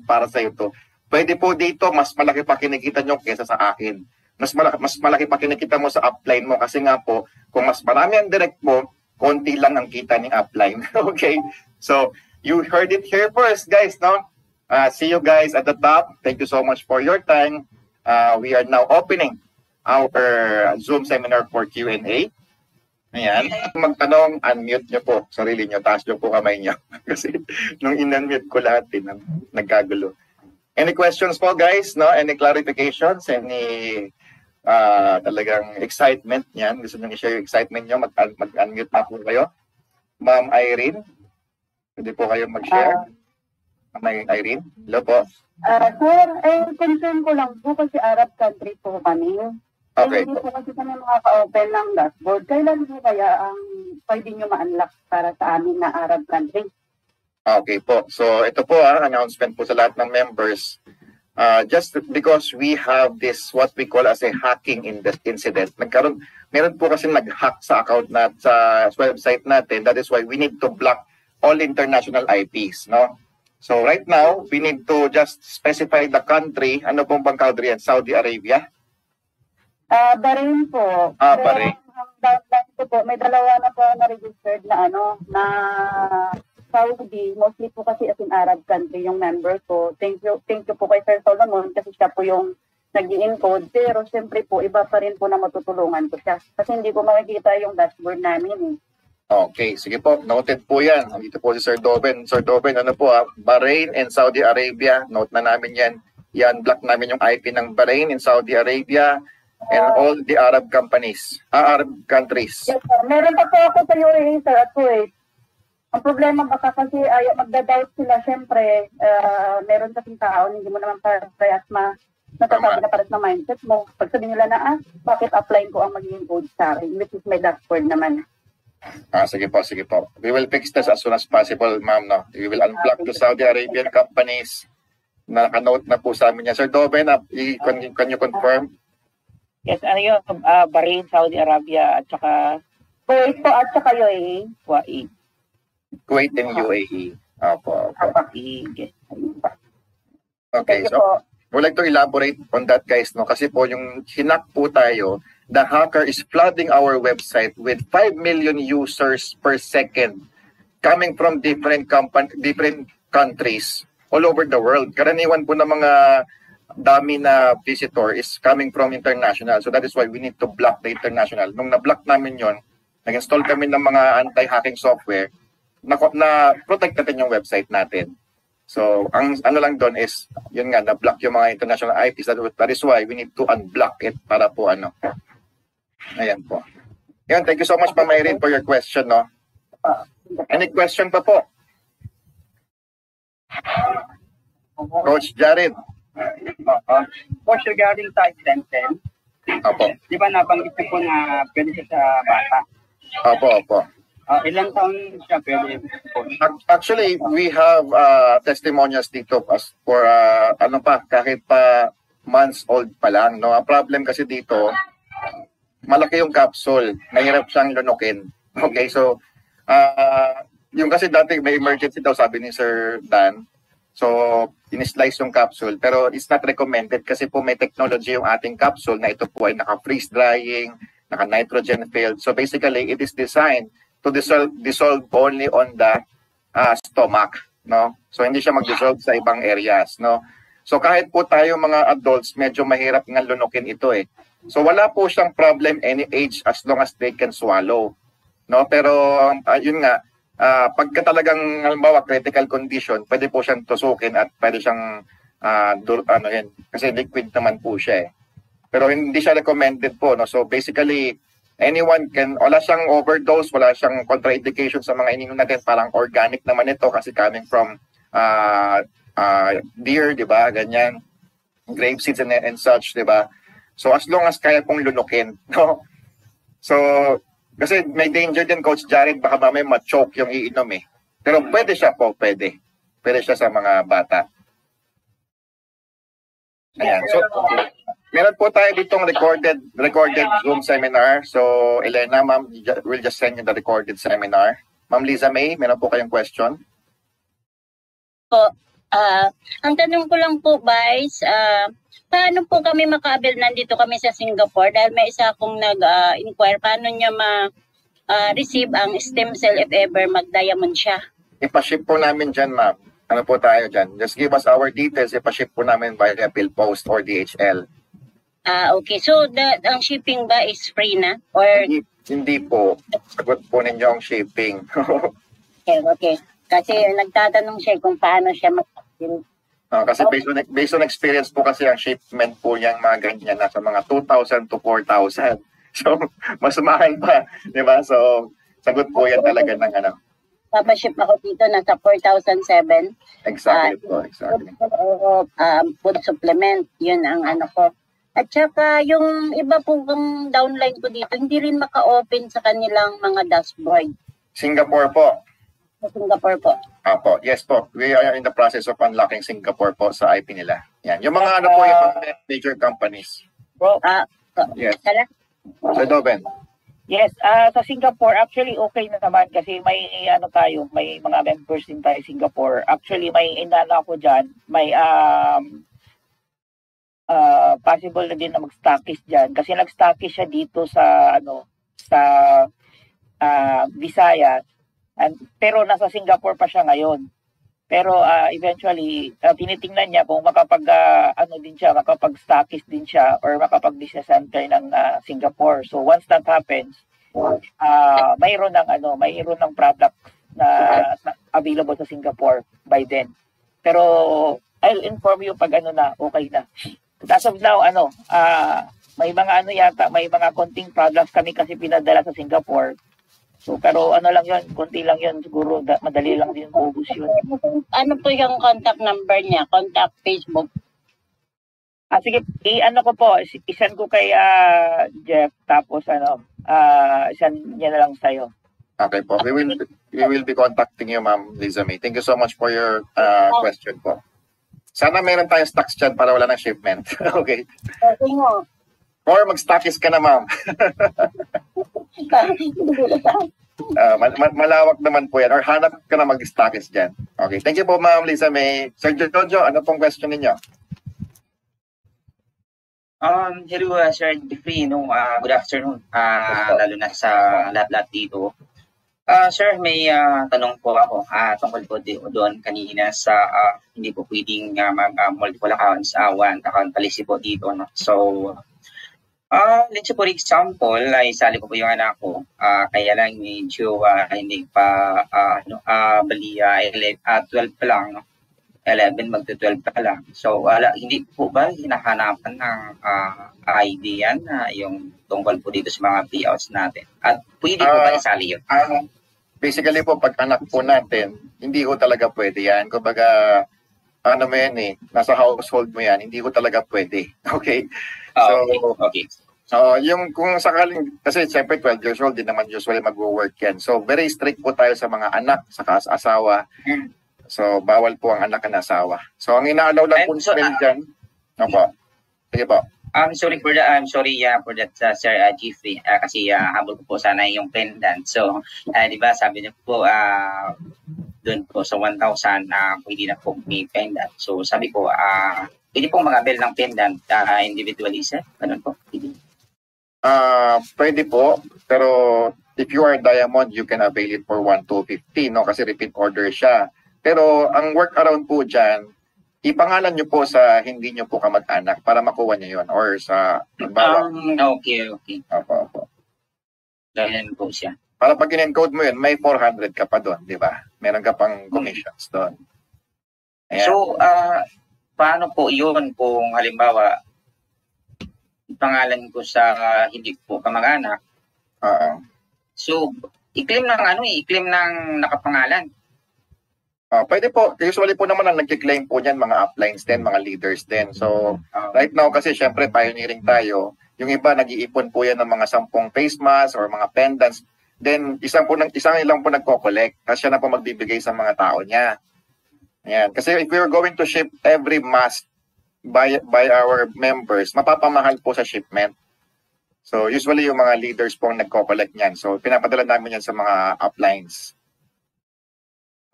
Para sa ito. Pwede po dito, mas malaki pa kinikita nyo kesa sa akin. Mas malaki pa kinikita mo sa upline mo kasi nga po, kung mas marami ang direct mo, konti lang ang kita ng upline. Okay? So, you heard it here first, guys, no? See you guys at the top. Thank you so much for your time. We are now opening our Zoom seminar for Q&A. Ayan. Magtanong, unmute nyo po sarili nyo. Taas nyo po kamay nyo. Kasi nung in-unmute ko lahat, nagkagulo. Any questions po, guys? No? Any clarifications? Any talagang excitement yan? Gusto nyo i-share yung excitement nyo? Mag-unmute na po kayo. Ma'am Irene, pwede po kayo mag-share. Ma'am Irene, hello po. Sir, concern ko lang po kasi Arab country po kami. Okay. Hindi po kasi kami makaka-open ng dashboard. Kailan po kaya ang pwede nyo ma-unlock para sa amin na Arab country? Okay po. So ito po announcement po sa lahat ng members. Just because we have this what we call as a hacking incident. Meron po kasi nag-hack sa account sa website natin. That is why we need to block all international IPs, no? So right now, we need to just specify the country. Ano pong bang country yan? Saudi Arabia? Bahrain po. Bahrain. May dalawa na po na-registered na na Saudi. Mostly po kasi as in Arab country yung member ko. Thank you po kay Sir Solomon kasi siya po yung nag-i-encode. Pero siyempre po, iba pa rin po na matutulungan ko siya. Kasi hindi ko makikita yung dashboard namin. Okay, sige po. Noted po yan. Dito po si Sir Doben. Sir Doben, ano po Bahrain and Saudi Arabia. Note na namin yan. Yan, block namin yung IP ng Bahrain and Saudi Arabia and all the Arab companies, Arab countries. Yes, sir. Meron pa po ako sa UAE, sir, at Kuwait. Ang problema baka kasi magda-doubt sila, syempre, meron kasing tao, hindi mo naman parehas natasabi na parehas na mindset mo. Pag sabihin nila na, bakit apply ko ang magiging code sa akin, which is my dashboard naman. Sige po, sige po. We will fix this as soon as possible, ma'am. No? We will unblock the Saudi Arabian companies. Naka-note na po sa amin yan. Sir Doben, can you confirm? Yes, yun? Bahrain, Saudi Arabia, at saka Kuwait po at saka UAE. Kuwait and UAE. Opo. Okay, so we'd like to elaborate on that, guys, no? Kasi po yung hinak po tayo, the hacker is flooding our website with 5 million users per second coming from different countries all over the world. Karaniwan po ng mga dami na visitor is coming from international. So that is why we need to block the international. Nung na-block namin yon, nag-install kami ng mga anti-hacking software na protect natin yung website natin. So, ang ano lang doon is, yun nga, na-block yung mga international IPs. That is why we need to unblock it para po Ayan po. Yan, thank you so much, Ma'am Irene, for your question, no? Any question pa po? Coach Jared. Coach, regarding sa extension, Opo. di ba nabanggit niyo po na pwede siya sa bata? Opo. Ilang taon siya pwede po? Actually, we have testimonials dito as for kahit pa months old pa lang, no? Ang problem kasi dito, malaki yung capsule, mahirap siyang lunukin. Okay, so yung kasi dati may emergency daw, sabi ni Sir Dan. So, in-slice yung capsule, pero it's not recommended kasi po may technology yung ating capsule na ito po ay naka-freeze drying, naka-nitrogen filled. So basically, it is designed to dissolve only on the stomach, no? So hindi siya mag-dissolve sa ibang areas, no? So kahit po tayo mga adults, medyo mahirap nga lunukin ito eh. So wala po siyang problem any age as long as they can swallow, no? Pero yun nga, pagka talagang halimbawa critical condition, pwede po siyang tusukin at pwede siyang kasi liquid naman po siya eh. Pero hindi siya recommended po, no? So basically anyone wala siyang overdose, wala siyang contraindication sa mga ininom natin, parang organic naman ito kasi coming from deer, di ba? Ganyan, grape seeds and such, di ba? So as long as kaya pong lunukin, no? So kasi may danger din, Coach Jared, baka mamaya ma-choke yung iinom eh. Pero pwede siya po, pwede. Pwede siya sa mga bata. Ayan. So, Meron po tayo ditong recorded Zoom seminar. So, Elena, ma'am, we'll just send you the recorded seminar. Ma'am Liza May, meron po kayong question? Po, ang tanong ko lang po, Vice, paano po kami maka-avail? Nandito kami sa Singapore dahil may isa akong nag-inquire, paano niya ma-receive ang stem cell if ever mag-diamond siya? Ipaship po namin dyan, ma'am. Ano po tayo dyan? Just give us our details. Ipaship po namin via PhilPost or DHL. Okay. So, ang shipping ba is free na? Or Hindi po. Sagot po ninyo ang shipping. okay. Kasi nagtatanong siya kung paano siya Kasi based on experience po kasi ang shipment po niyang mga ganyan nasa mga 2,000 to 4,000. So, mas mahal pa. Di ba? So, sagot po yan talaga ng ano. Papaship ako dito, nasa 4,007. Exactly po. Exactly. Food supplement, yun ang ano ko. At saka yung iba pong downline ko dito, hindi rin maka-open sa kanilang mga dashboard. Singapore po. Sa Singapore po. Apo, yes po. We are in the process of unlocking Singapore po sa IP nila. Yan. Yung mga ano po, yung mga major companies. Bro, Yes. Salamat. So, Doben. yes, sa Singapore, actually okay na naman kasi may ano tayo, may mga members din tayo Singapore. Actually, may inana ko dyan, may possible na din na mag-stockish dyan kasi nag-stockish siya dito sa ano sa Visayas pero nasa Singapore pa siya ngayon. Pero eventually tinitingnan niya kung makapag-stockish din siya or makapag-business center ng Singapore. So once that happens, mayroon ng product na available sa Singapore by then. Pero I'll inform you pag okay na. As of now, may mga may mga konting products kami kasi pinadala sa Singapore. So, pero konti lang yun, siguro madali lang din maubos yun. Ano po yung contact number niya? Contact Facebook? Sige, ko po, isan ko kay Jeff, tapos isan niya na lang sa'yo. Okay po. We will be contacting you, Ma'am Liza May. Thank you so much for your question po. Sana meron tayong stocks dyan para wala ng shipment. Okay. Okay mo. Or mag-stockies ka na, ma'am. Malawak naman po yan. Or hanap ka na mag-stockies dyan. Okay. Thank you po, Ma'am Liza May. Sir Jojo, ano pong question ninyo? Hello, Sir Jeffrey. Good afternoon. Lalo na sa lahat-lahat dito. Sir, may tanong po ako tungkol po doon kanina sa hindi po pwedeng multiple accounts, one account policy po dito. No? So, let's say for example, isali ko po yung anak ko, kaya lang medyo hindi pa bali 12 pa lang, no? 11 magto-12 pa lang. So, hindi po ba hinahanapan ng ID yan yung tungkol po dito sa mga payouts natin? At pwede po ba isali yun? Basically po, pag anak po natin, hindi ko talaga pwede yan. Kumbaga, nasa household mo yan, hindi ko talaga pwede. Okay? Okay. So, yung kung sakaling, kasi siyempre 12 years old, din naman usually mag-work yan. So, very strict po tayo sa mga anak, sa asawa. So, bawal po ang anak na asawa. So, ang inaalaw lang po natin dyan, sige po. I'm sorry for that, Sir Jeffrey, kasi habol ko po sana yung pendant. So, di ba, sabi niyo po, doon po sa 1,000, pwede na po may pendant. So, sabi ko, pwede pong mag-avail ng pendant individually, sir? Ganun po? Pwede po, pero if you are diamond, you can avail it for 1,250, no? Kasi repeat order siya. Pero ang workaround po dyan, ipangalan nyo po sa hindi nyo po kamag-anak para makuha nyo yun or sa okay. Opo. Ganyan po siya. Para pag in-encode mo yun, may 400 ka pa doon, di ba? Meron ka pang commissions doon. Ayan. So, paano po yun kung halimbawa, ipangalan ko sa hindi po kamag-anak? So, i-claim ng nakapangalan. Pwede po. Usually po naman ang nagki-claim po niyan mga uplines din, mga leaders din. So, right now kasi syempre pioneering tayo. Yung iba nag-iipon po yan ng mga 10 face masks or mga pendants. Then, isang ilang po nagko-collect. Kasi siya na po magbibigay sa mga tao niya. Ayan. Kasi if we were going to ship every mask by our members, mapapamahal po sa shipment. So usually yung mga leaders po ang nagko-collect niyan. So pinapadala namin yan sa mga uplines.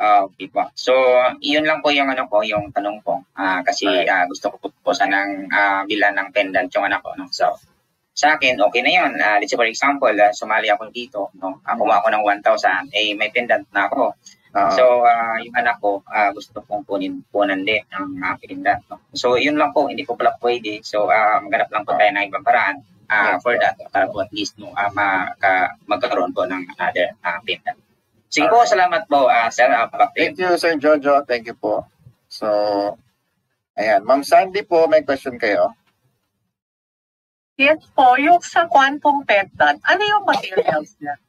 Okay po. So, yun lang po yung yung tanong ko. Kasi gusto ko po sanang bilan ng pendant yung anak ko. No? So, sa akin, okay na yun. Let's say for example, sumali ako dito. No? Kumuha ako ng 1,000. May pendant na ako. So, yung anak ko, gusto kong punan din ng pendant. No? So, yun lang po. Hindi po pala pwede. So, maghanap lang po tayo ng ibang paraan for that. Para po at least magkaroon po ng another pendant. Sige po, salamat po, sir. Thank you, Sir Jojo. Thank you po. So, ayan. Ma'am Sandy po, may question kayo? Yes po, yung sa quantum pendant, ano yung materials niya?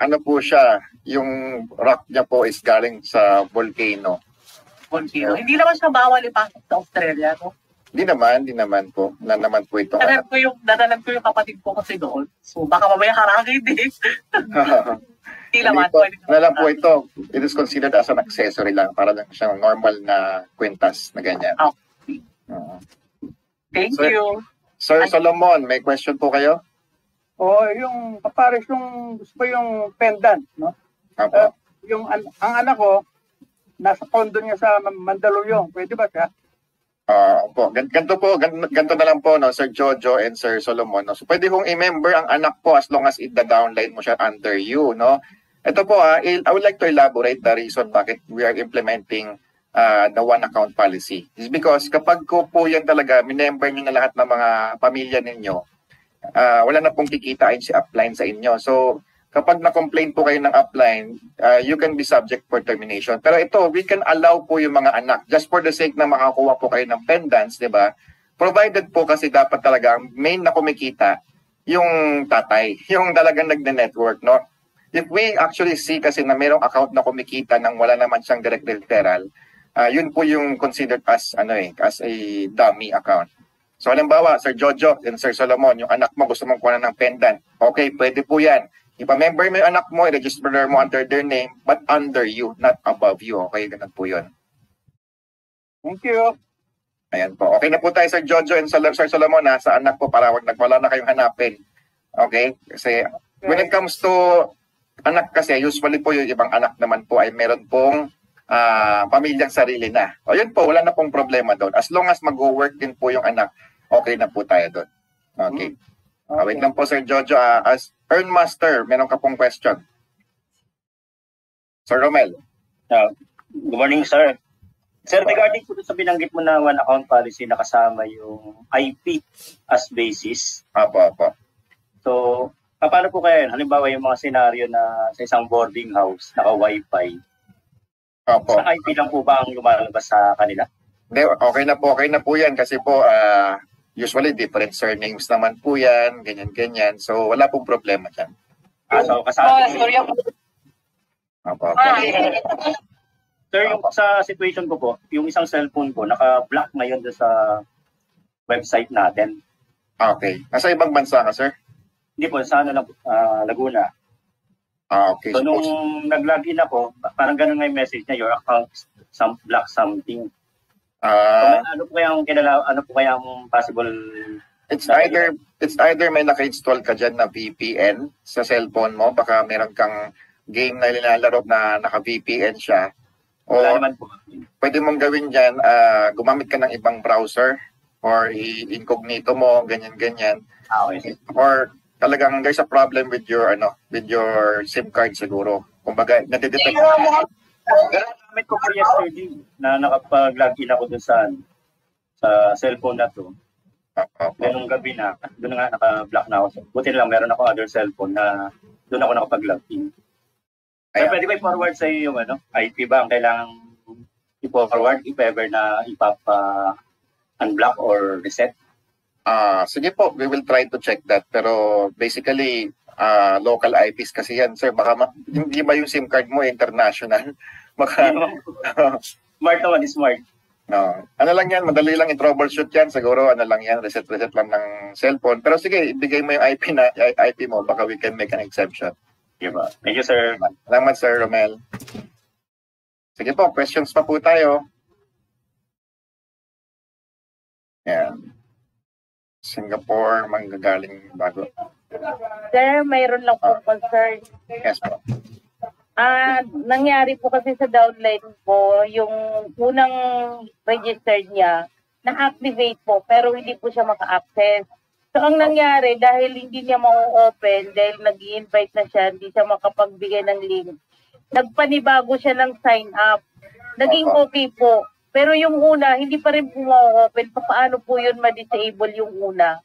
Ano po siya? Yung rock niya po is galing sa volcano. Volcano. Hindi naman siya bawal ipasok sa Australia, no? Hindi naman po. Na naman po ito. Nadalan ko yung kapatid ko kasi doon. So, baka mamaya harangin din. Hindi naman. Po ito. It is considered as an accessory lang. Para lang siyang normal na kwintas na ganyan. Okay. Thank you. Sir Solomon, may question po kayo? Yung kapares yung gusto ko yung pendant, no? Apo. Ang anak ko nasa condo niya sa Mandaluyong. Pwede ba siya? Opo. Ganito na lang po, no, Sir Jojo and Sir Solomon. No? So, pwede kong i-member ang anak po as long as ida-downline mo siya under you, no? Ito po, I would like to elaborate the reason bakit we are implementing the one account policy. Is because kapag ko po yan talaga, minember nyo na lahat ng mga pamilya ninyo, wala na pong kikitain si upline sa inyo. So, kapag na-complain po kayo ng upline, you can be subject for termination. Pero ito, we can allow po yung mga anak just for the sake na makakuha po kayo ng pendants, di ba? Provided po kasi dapat talaga ang main na kumikita yung tatay, yung talagang nagne-network, no? If we actually see kasi na mayroong account na kumikita nang wala naman siyang direct referral, yun po yung considered as as a dummy account. So halimbawa, Sir Jojo and Sir Solomon, yung anak mo gusto mong kuha ng pendant. Okay, pwede po yan. Ipa-member mo yung anak mo, i-register mo under their name, but under you, not above you. Okay, ganun po yun. Thank you. Ayan po. Okay na po tayo, Sir Jojo and Sir Solomon, sa anak po para wala na kayong hanapin. Okay? Kasi when it comes to anak kasi, usually po yung ibang anak naman po ay meron pong pamilyang sarili na. O yun po, wala na pong problema doon. As long as mag-work din po yung anak, okay na po tayo doon. Okay. Wait lang po, Sir Jojo. As Earn Master, meron ka pong question. Sir Romel. Good morning, sir. Sir, regarding po sa binanggit mo na one account policy na kasama yung IP as basis. Apo. So, paano po kaya yun? Halimbawa yung mga senaryo na sa isang boarding house, naka-Wi-Fi. Apo. Sa IP lang po ba ang lumalabas sa kanila? Hindi, okay na po yan kasi po usually different surnames naman po yan, ganyan. So wala pong problema dyan. So kasama Apo. Sir, yung sa situation ko po, yung isang cellphone ko, naka-block na yun sa website natin. Okay. Nasa ibang bansa ka, sir? Hindi po, sa Laguna. Okay. So nung nag-login ako, parang ganun nga yung message niya, your account block something. So, ano po kaya ang possible? It's either may naka-install ka dyan na VPN sa cellphone mo, baka meron kang game na nilalaro na naka-VPN siya. O pwede mong gawin dyan, gumamit ka ng ibang browser or i-incognito mo, ganyan. Okay. Or talagang there's a problem with your SIM card siguro. Kumbaga, nadidetect Gamit ko po yesterday na nakapag-login ako dun sa cellphone na to. Ganung gabi na, doon nga naka-block na ako. Buti na lang, meron ako other cellphone na doon ako nakapag-login. Kaya pwede ko i-forward sa iyo yung IP ba ang kailangan i-forward if ever na ipapa-unblock or reset? Sige po, we will try to check that. Pero basically, local IPs kasi yan, sir. Baka hindi ba yung SIM card mo international? Baka smart naman, smart. No. Ano lang yan, madali lang i-troubleshoot yan. Siguro ano lang yan, reset lang ng cellphone. Pero sige, ibigay mo yung IP mo, baka we can make an exception. Diba? Thank you, sir. Salamat, Sir Romel. Sige po, questions pa po tayo. Yan. Singapore, manggagaling bago. Sir, mayroon lang po concern. Yes po. Nangyari po kasi sa downline po, yung unang registered niya, na-activate po, pero hindi po siya maka-access. So, ang nangyari, dahil hindi niya ma-open, dahil nag-i-invite na siya, hindi siya makapagbigay ng link, nagpanibago siya ng sign up. Naging okay po. Pero yung una, hindi pa rin po ma-open. Paano po yun ma-disable yung una?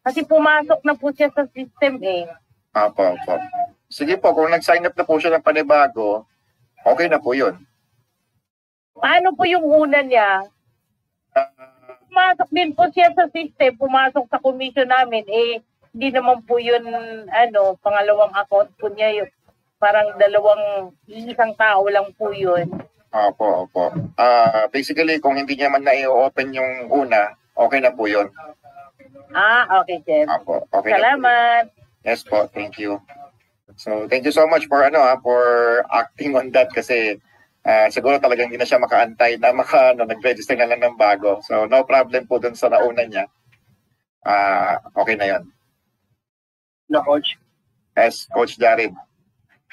Kasi pumasok na po siya sa system eh. Opo. Sige po, kung nag-sign up na po siya ng panibago, okay na po yun. Paano po yung una niya? Pumasok din po siya sa system, pumasok sa commission namin, eh, hindi naman po yun, pangalawang account po niya yun. Parang isang tao lang po yun. Opo. Basically, kung hindi niya man na-i-open yung una, okay na po yun. Okay, Chef. Opo, okay. Salamat. Yes po, thank you. So, thank you so much for for acting on that kasi siguro talagang hindi na siya makaantay na nag-register na lang ng bago. So, no problem po dun sa nauna niya. Okay na yun. No, Coach. Yes, Coach Jared.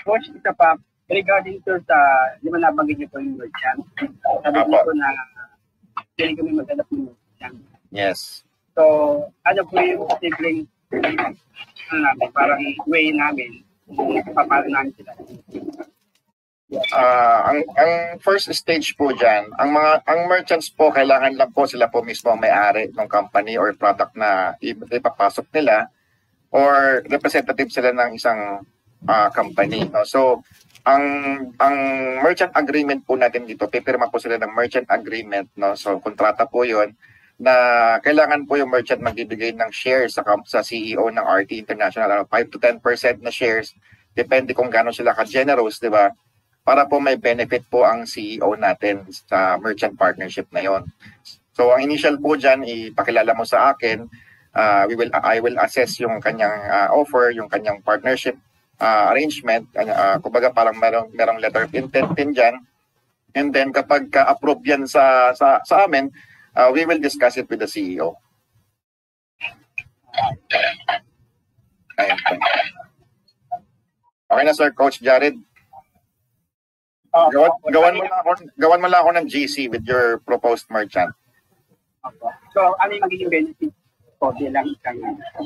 Coach, isa pa, regarding to sa, di ba nabanggit niyo po yung merchant? Sabi niyo po na pili kami maghanap ng merchant. Yes. So, ano po yung simpleng parang way namin kung paano namin sila. Ang first stage po dyan, ang merchants po, kailangan lang po sila po mismo ang may-ari ng company or product na ipapasok nila or representative sila ng isang company. No? So, ang merchant agreement po natin dito, pipirma po sila ng merchant agreement. No? So, kontrata po yon na kailangan po yung merchant magbibigay ng shares sa CEO ng RT International, 5 to 10% na shares, depende kung gaano sila ka-generous, di ba? Para po may benefit po ang CEO natin sa merchant partnership na yon. So ang initial po dyan, ipakilala mo sa akin, I will assess yung kanyang offer, yung kanyang partnership arrangement, kumbaga parang merong letter of intent din dyan. And then kapag ka-approve yan sa amin, we will discuss it with the CEO. Ayun. Okay na sir, Coach Jared. Gawan mo lang ako ng GC with your proposed merchant. So, ano yung magiging benefit po bilang isang...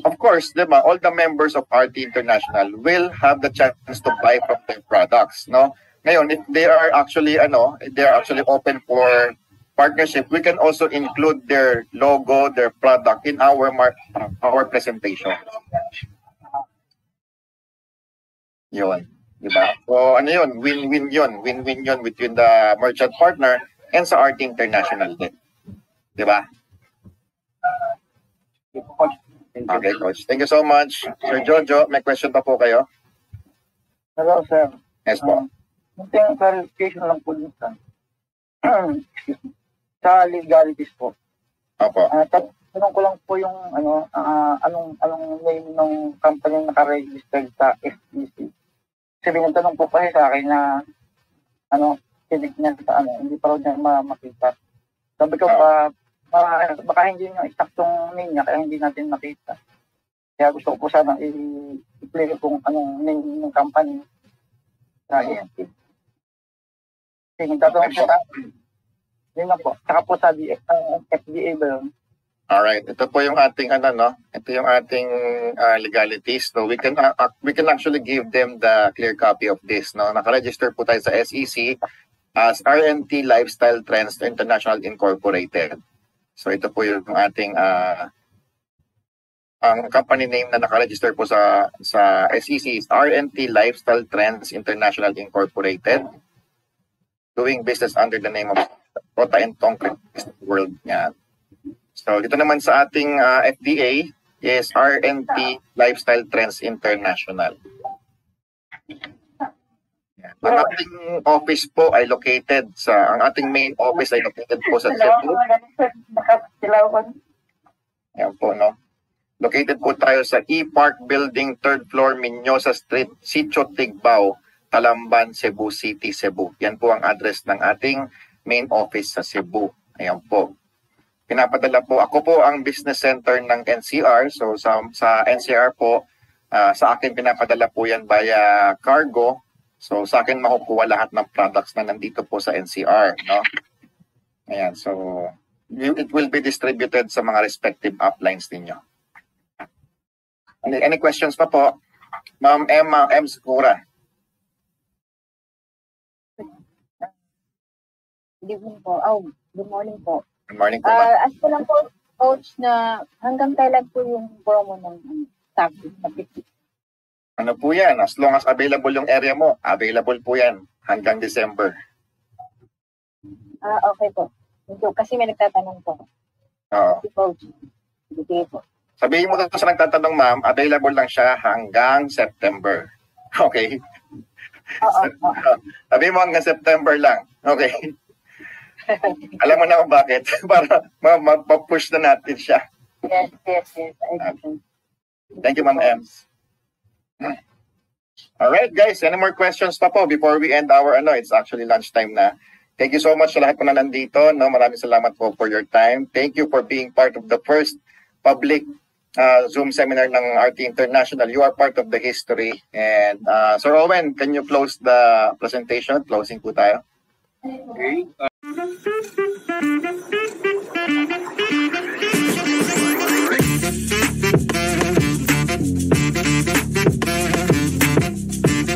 Of course, diba, all the members of RT International will have the chance to buy from their products, no? Ngayon, if they are actually open for partnership, we can also include their logo, their product in our presentation. Yun. Diba? So, win-win yun. Win-win yun between the merchant partner and sa RT International din. Diba? Okay, Coach. Thank you so much. Sir Jojo, may question pa po kayo? Hello, sir. Yes po. Yung clarification lang po dito. Sa legalities po. Opo. Tanong ko lang po yung anong name ng company na naka-registered sa FEC. Kasi tanong po kasi sa akin na sinig niya sa hindi pa rin niya makita. Sabi ko baka hindi yung eksaktong name niya kaya hindi natin makita. Kaya gusto ko po sana i-play kung anong name ng company sa ENT. Sige, tatanong po sa yun lang po. Saka po sa FDA ba yun? Alright, ito po yung ating ito yung ating legalities. So we can actually give them the clear copy of this, no. Naka-register po tayo sa SEC as RNT Lifestyle Trends International Incorporated. So ito po yung ating ang company name na naka-register po sa SEC is RNT Lifestyle Trends International Incorporated, doing business under the name of Rota and Concrete World. Yan. So dito naman sa ating FDA is RNT Lifestyle Trends International. Yan. Ang ating office po ay located ang ating main office ay located po sa Cebu. Yan po, no? Located po tayo sa E-Park Building, 3rd floor, Minyosa Street, Sitio Tigbao, Talamban, Cebu City, Cebu. Yan po ang address ng ating main office sa Cebu. Ayan po. pinapadala po, ako po ang business center ng NCR. So sa NCR po, sa akin pinapadala po yan via cargo. So sa akin makukuha lahat ng products na nandito po sa NCR, no? Ayan, so it will be distributed sa mga respective uplines ninyo. Any questions pa po? Ma'am M. Sakura. Good evening po. Oh, good morning po. Good morning po, ma'am. Ask ko lang po, Coach, na hanggang kailan po yung promo ng stock na 50? Ano po yan? As long as available yung area mo, available po yan hanggang December. Okay po. Kasi may nagtatanong po. Oo. Si Coach. Sige po. Sabihin mo sa nagtatanong, ma'am, available lang siya hanggang September. Okay? Oo. Sabihin mo hanggang September lang. Okay? Alam mo na kung bakit. Para ma-push na natin siya. Yes. I agree. Thank you, Ma'am Ems. Alright, guys. Any more questions pa po before we end our, it's actually lunchtime na. Thank you so much sa lahat po na nandito. No? Maraming salamat po for your time. Thank you for being part of the first public Zoom seminar ng RT International. You are part of the history. And Sir Owen, can you close the presentation? Closing po tayo. Okay.